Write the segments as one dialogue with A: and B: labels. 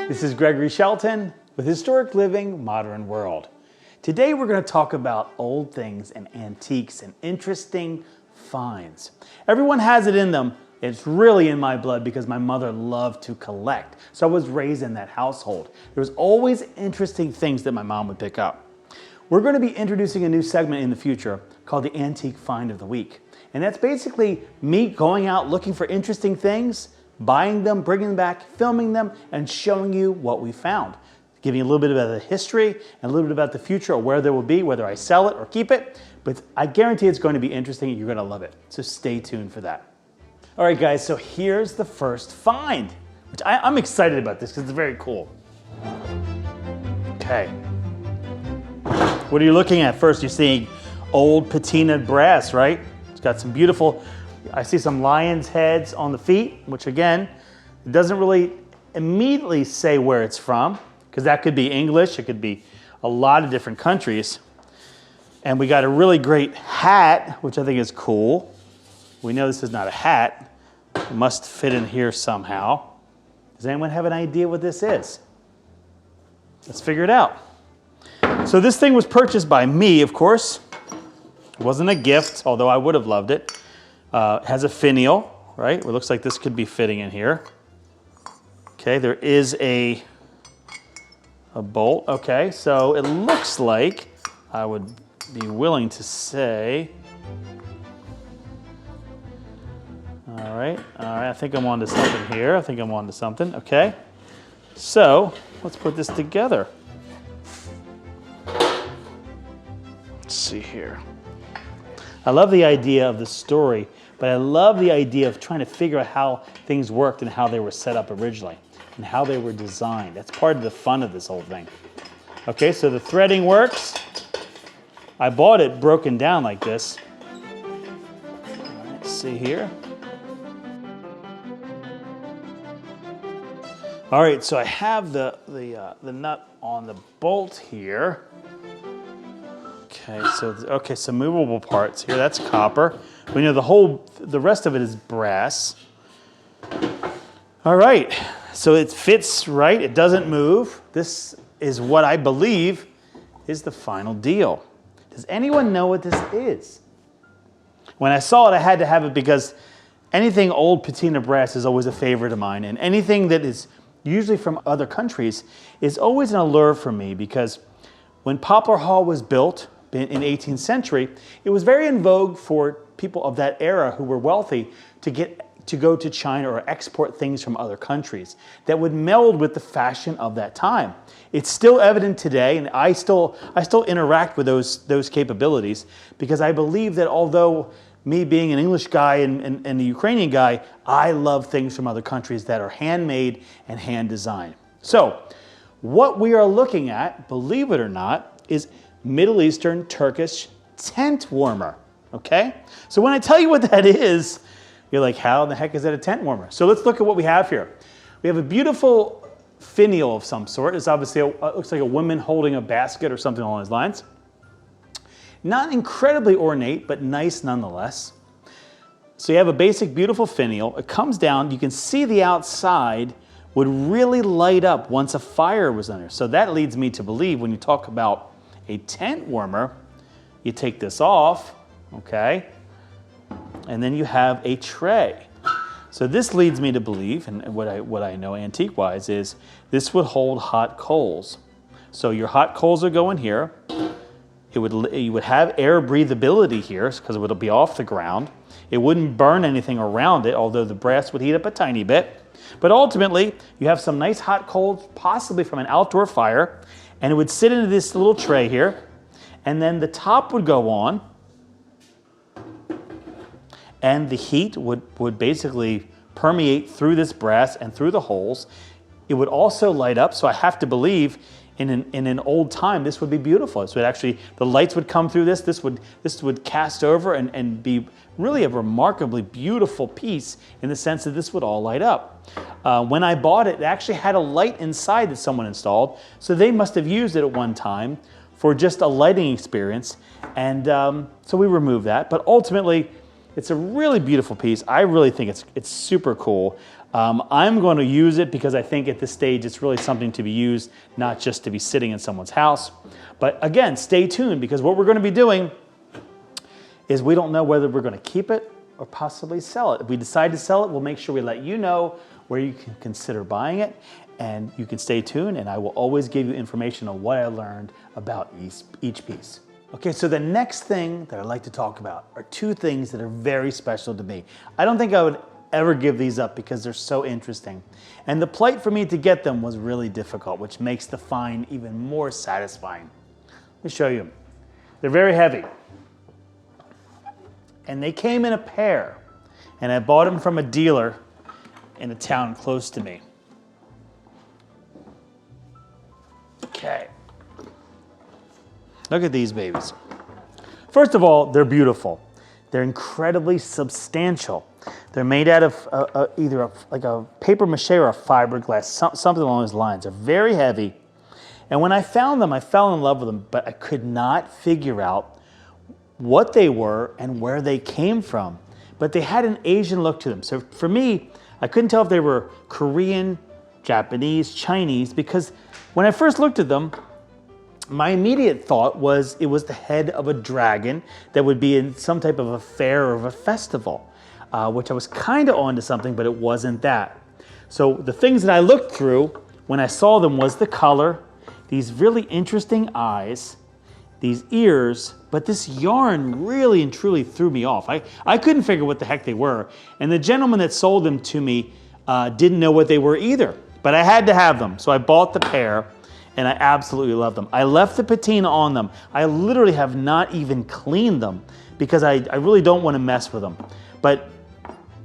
A: This is Gregory Shelton with Historic Living Modern World. Today we're going to talk about old things and antiques and interesting finds. Everyone has it in them. It's really in my blood because my mother loved to collect. So I was raised in that household. There was always interesting things that my mom would pick up. We're going to be introducing a new segment in the future called the Antique Find of the Week. And that's basically me going out looking for interesting things, buying them, bringing them back, filming them, and showing you what we found. Giving you a little bit about the history and a little bit about the future or where there will be, whether I sell it or keep it. But I guarantee it's going to be interesting and you're going to love it. So stay tuned for that. All right, guys, so here's the first find, which I'm excited about this because it's very cool. Okay. What are you looking at first? You're seeing old patina brass, right? It's got some beautiful, I see some lion's heads on the feet, which again, it doesn't really immediately say where it's from, because that could be English, it could be a lot of different countries. And we got a really great hat, which I think is cool. We know this is not a hat. It must fit in here somehow. Does anyone have an idea what this is? Let's figure it out. So this thing was purchased by me, of course. It wasn't a gift, although I would have loved it. It has a finial, right? It looks like this could be fitting in here. Okay, there is a bolt. Okay, so it looks like I would be willing to say, all right, I think I'm onto something here. I think I'm onto something, okay. So let's put this together. Let's see here. I love the idea of the story, but I love the idea of trying to figure out how things worked and how they were set up originally and how they were designed. That's part of the fun of this whole thing. Okay, so the threading works. I bought it broken down like this. All right, see here. All right, so I have the nut on the bolt here. Okay, so movable parts here. That's copper. We know the rest of it is brass. All right, so it fits right. It doesn't move. This is what I believe is the final deal. Does anyone know what this is? When I saw it, I had to have it because anything old patina brass is always a favorite of mine, and anything that is usually from other countries is always an allure for me because when Poplar Hall was built in 18th century, it was very in vogue for people of that era who were wealthy to go to China or export things from other countries that would meld with the fashion of that time. It's still evident today, and I still interact with those capabilities because I believe that although me being an English guy and a Ukrainian guy, I love things from other countries that are handmade and hand designed. So what we are looking at, believe it or not, is Middle Eastern Turkish tent warmer, okay? So when I tell you what that is, you're like, how in the heck is that a tent warmer? So let's look at what we have here. We have a beautiful finial of some sort. It's obviously, looks like a woman holding a basket or something along those lines. Not incredibly ornate, but nice nonetheless. So you have a basic, beautiful finial. It comes down, you can see the outside would really light up once a fire was under. So that leads me to believe when you talk about a tent warmer, you take this off, okay? And then you have a tray. So this leads me to believe, and what I know antique-wise is, this would hold hot coals. So your hot coals are going here. You would have air breathability here because it would be off the ground. It wouldn't burn anything around it, although the brass would heat up a tiny bit. But ultimately, you have some nice hot coals, possibly from an outdoor fire, and it would sit into this little tray here, and then the top would go on, and the heat would basically permeate through this brass and through the holes. It would also light up, so I have to believe in an old time this would be beautiful. This would actually, the lights would come through this would cast over and be really a remarkably beautiful piece in the sense that this would all light up. When I bought it, it actually had a light inside that someone installed, so they must have used it at one time for just a lighting experience, and so we removed that. But ultimately, It's a really beautiful piece. I really think it's super cool. I'm going to use it because I think at this stage it's really something to be used, not just to be sitting in someone's house. But again, stay tuned, because what we're going to be doing is we don't know whether we're going to keep it or possibly sell it. If we decide to sell it, we'll make sure we let you know where you can consider buying it, and you can stay tuned, and I will always give you information on what I learned about each piece. Okay, so the next thing that I'd like to talk about are two things that are very special to me. I don't think I would ever give these up because they're so interesting. And the plight for me to get them was really difficult, which makes the find even more satisfying. Let me show you. They're very heavy. And they came in a pair. And I bought them from a dealer in a town close to me. Okay. Look at these babies. First of all, they're beautiful. They're incredibly substantial. They're made out of either like a paper mache or a fiberglass, something along those lines. They're very heavy. And when I found them, I fell in love with them, but I could not figure out what they were and where they came from. But they had an Asian look to them. So for me, I couldn't tell if they were Korean, Japanese, Chinese, because when I first looked at them, my immediate thought was it was the head of a dragon that would be in some type of a fair or of a festival, which I was kind of onto something, but it wasn't that. So the things that I looked through when I saw them was the color, these really interesting eyes, these ears, but this yarn really and truly threw me off. I couldn't figure what the heck they were, and the gentleman that sold them to me didn't know what they were either, but I had to have them, so I bought the pair. And I absolutely love them. I left the patina on them. I literally have not even cleaned them because I really don't want to mess with them. But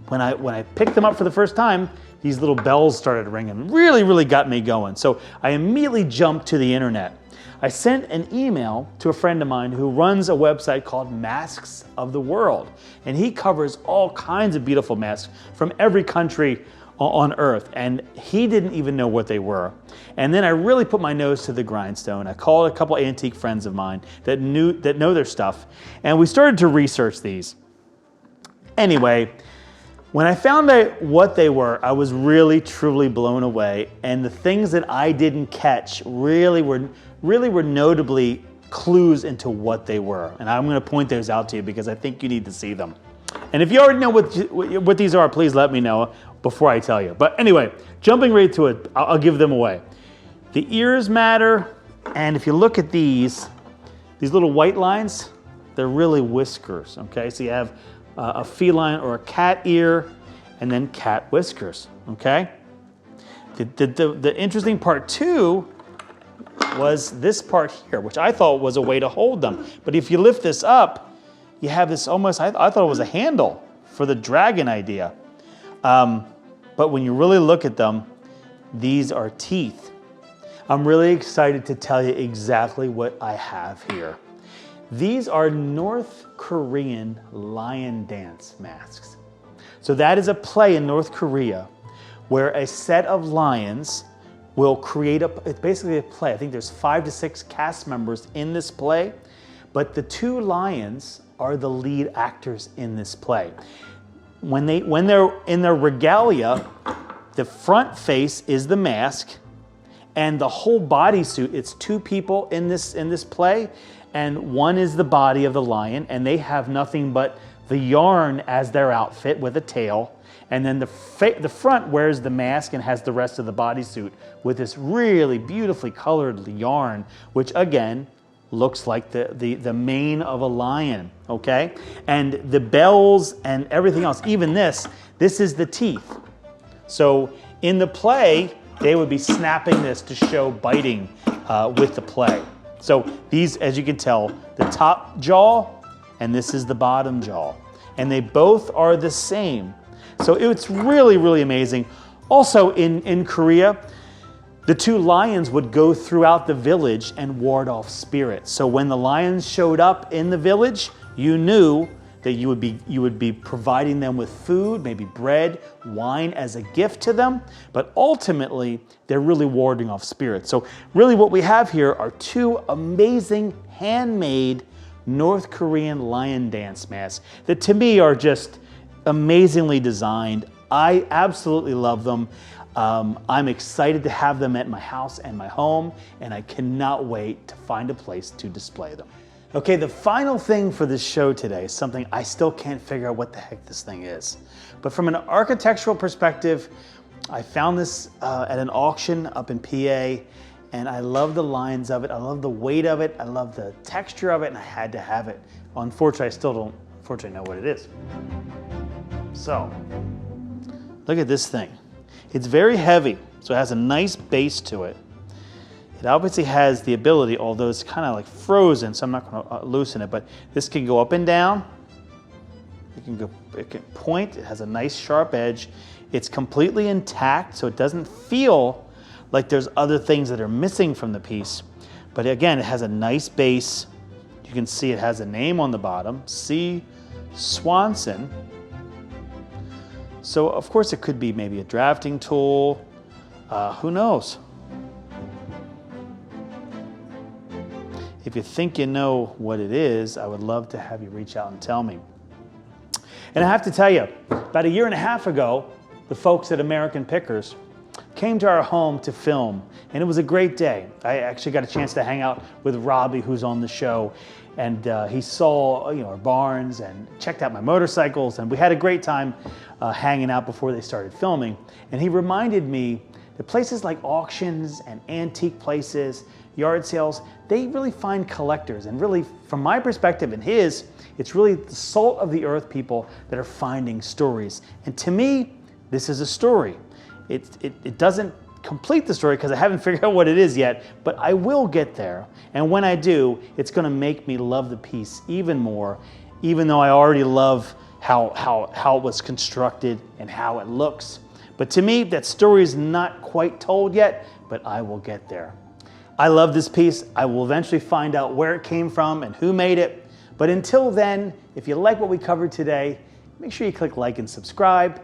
A: when I picked them up for the first time, these little bells started ringing. Really got me going. So I immediately jumped to the internet. I sent an email to a friend of mine who runs a website called Masks of the World. And he covers all kinds of beautiful masks from every country on earth, and he didn't even know what they were. And then I really put my nose to the grindstone. I called a couple antique friends of mine that know their stuff, and we started to research these. Anyway, when I found out what they were, I was really truly blown away, and the things that I didn't catch really were notably clues into what they were. And I'm going to point those out to you because I think you need to see them. And if you already know what these are, please let me know before I tell you. But anyway, jumping right to it, I'll give them away. The ears matter, and if you look at these little white lines, they're really whiskers, okay? So you have a feline or a cat ear, and then cat whiskers, okay? The interesting part too was this part here, which I thought was a way to hold them. But if you lift this up, you have this almost, I thought it was a handle for the dragon idea. But when you really look at them, these are teeth. I'm really excited to tell you exactly what I have here. These are North Korean lion dance masks. So that is a play in North Korea where a set of lions will create it's basically a play. I think there's 5 to 6 cast members in this play, but the 2 lions are the lead actors in this play. When they're in their regalia, the front face is the mask, and the whole bodysuit. It's 2 people in this play, and one is the body of the lion, and they have nothing but the yarn as their outfit with a tail, and then the front wears the mask and has the rest of the bodysuit with this really beautifully colored yarn, which again looks like the mane of a lion, okay? And the bells and everything else, even this is the teeth. So in the play, they would be snapping this to show biting with the play. So these, as you can tell, the top jaw and this is the bottom jaw. And they both are the same. So it's really amazing. Also in Korea, the 2 lions would go throughout the village and ward off spirits. So when the lions showed up in the village, you knew that you would be providing them with food, maybe bread, wine as a gift to them, but ultimately they're really warding off spirits. So really what we have here are 2 amazing handmade North Korean lion dance masks that to me are just amazingly designed. I absolutely love them. I'm excited to have them at my house and my home, and I cannot wait to find a place to display them. Okay, the final thing for this show today is something I still can't figure out what the heck this thing is. But from an architectural perspective, I found this at an auction up in PA, and I love the lines of it. I love the weight of it. I love the texture of it, and I had to have it. Unfortunately, I still don't know what it is. So, look at this thing. It's very heavy, so it has a nice base to it. It obviously has the ability, although it's kind of like frozen, so I'm not going to loosen it, but this can go up and down. It can point. It has a nice sharp edge. It's completely intact, so it doesn't feel like there's other things that are missing from the piece. But again, it has a nice base. You can see it has a name on the bottom, C. Swanson. So of course it could be maybe a drafting tool. Who knows? If you think you know what it is, I would love to have you reach out and tell me. And I have to tell you, about 1.5 years ago, the folks at American Pickers came to our home to film, and it was a great day. I actually got a chance to hang out with Robbie, who's on the show, and he saw our barns and checked out my motorcycles, and we had a great time hanging out before they started filming. And he reminded me that places like auctions and antique places, yard sales, they really find collectors, and really, from my perspective and his, it's really the salt of the earth people that are finding stories. And to me, this is a story. It doesn't complete the story because I haven't figured out what it is yet, but I will get there. And when I do, it's going to make me love the piece even more, even though I already love how it was constructed and how it looks. But to me, that story is not quite told yet, but I will get there. I love this piece. I will eventually find out where it came from and who made it. But until then, if you like what we covered today, make sure you click like and subscribe.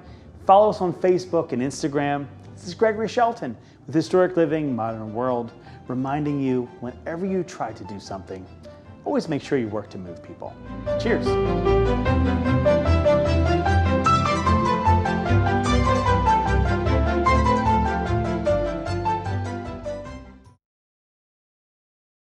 A: Follow us on Facebook and Instagram. This is Gregory Shelton with Historic Living, Modern World, reminding you whenever you try to do something, always make sure you work to move people. Cheers.